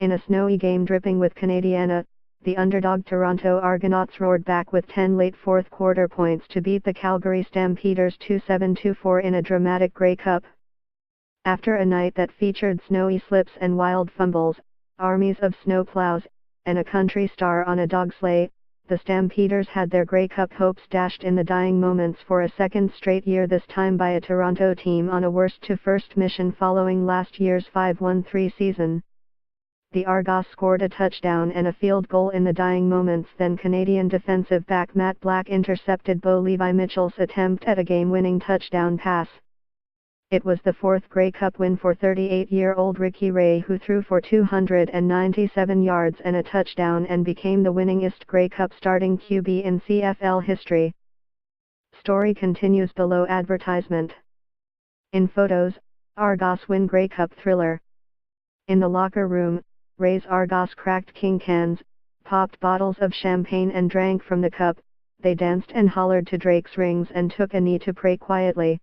In a snowy game dripping with Canadiana, the underdog Toronto Argonauts roared back with 10 late fourth quarter points to beat the Calgary Stampeders 2-7-2-4 in a dramatic Grey Cup. After a night that featured snowy slips and wild fumbles, armies of snowplows, and a country star on a dog sleigh, the Stampeders had their Grey Cup hopes dashed in the dying moments for a second straight year, this time by a Toronto team on a worst-to-first mission following last year's 5-1-3 season. The Argos scored a touchdown and a field goal in the dying moments, then Canadian defensive back Matt Black intercepted Bo Levi Mitchell's attempt at a game-winning touchdown pass. It was the fourth Grey Cup win for 38-year-old Ricky Ray, who threw for 297 yards and a touchdown and became the winningest Grey Cup starting QB in CFL history. Story continues below advertisement. In photos, Argos win Grey Cup thriller. In the locker room, Ray's Argos cracked king cans, popped bottles of champagne and drank from the cup. They danced and hollered to Drake's rings and took a knee to pray quietly.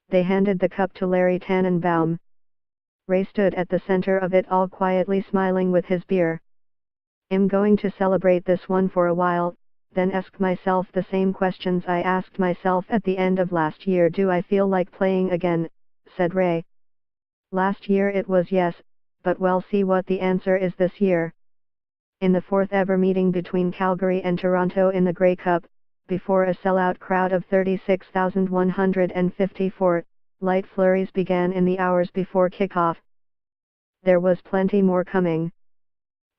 They handed the cup to Larry Tannenbaum. Ray stood at the center of it all, quietly smiling with his beer. "I'm going to celebrate this one for a while, then ask myself the same questions I asked myself at the end of last year. Do I feel like playing again?" said Ray. "Last year it was yes, but we'll see what the answer is this year." In the fourth ever meeting between Calgary and Toronto in the Grey Cup, before a sellout crowd of 36,154, light flurries began in the hours before kickoff. There was plenty more coming.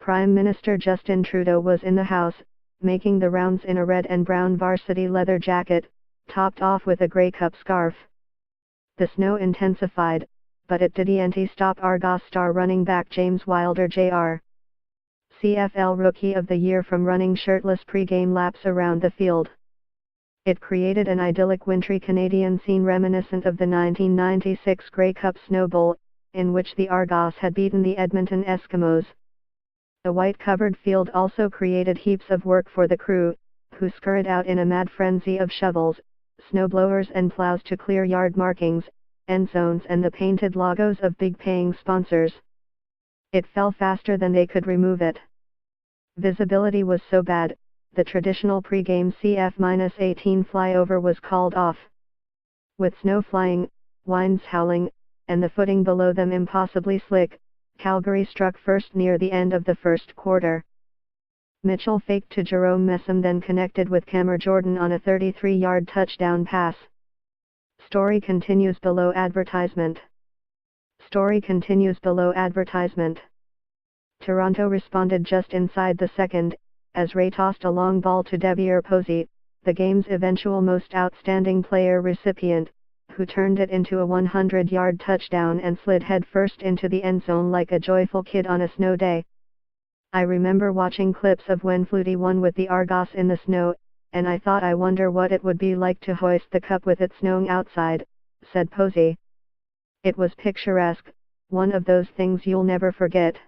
Prime Minister Justin Trudeau was in the house, making the rounds in a red and brown varsity leather jacket, topped off with a Grey Cup scarf. The snow intensified, but it didn't stop Argos star running back James Wilder Jr., CFL Rookie of the Year, from running shirtless pre-game laps around the field. It created an idyllic wintry Canadian scene reminiscent of the 1996 Grey Cup Snow Bowl, in which the Argos had beaten the Edmonton Eskimos. The white-covered field also created heaps of work for the crew, who scurried out in a mad frenzy of shovels, snowblowers and plows to clear yard markings, end zones and the painted logos of big paying sponsors. It fell faster than they could remove it. Visibility was so bad, the traditional pre-game CF-18 flyover was called off. With snow flying, winds howling, and the footing below them impossibly slick, Calgary struck first near the end of the first quarter. Mitchell faked to Jerome Messam, then connected with Cameron Jordan on a 33-yard touchdown pass. Story continues below advertisement. Story continues below advertisement. Toronto responded just inside the second, as Ray tossed a long ball to Devier Posey, the game's eventual most outstanding player recipient, who turned it into a 100-yard touchdown and slid headfirst into the end zone like a joyful kid on a snow day. "I remember watching clips of when Flutie won with the Argos in the snow, and I thought, I wonder what it would be like to hoist the cup with it snowing outside," said Posey. "It was picturesque, one of those things you'll never forget."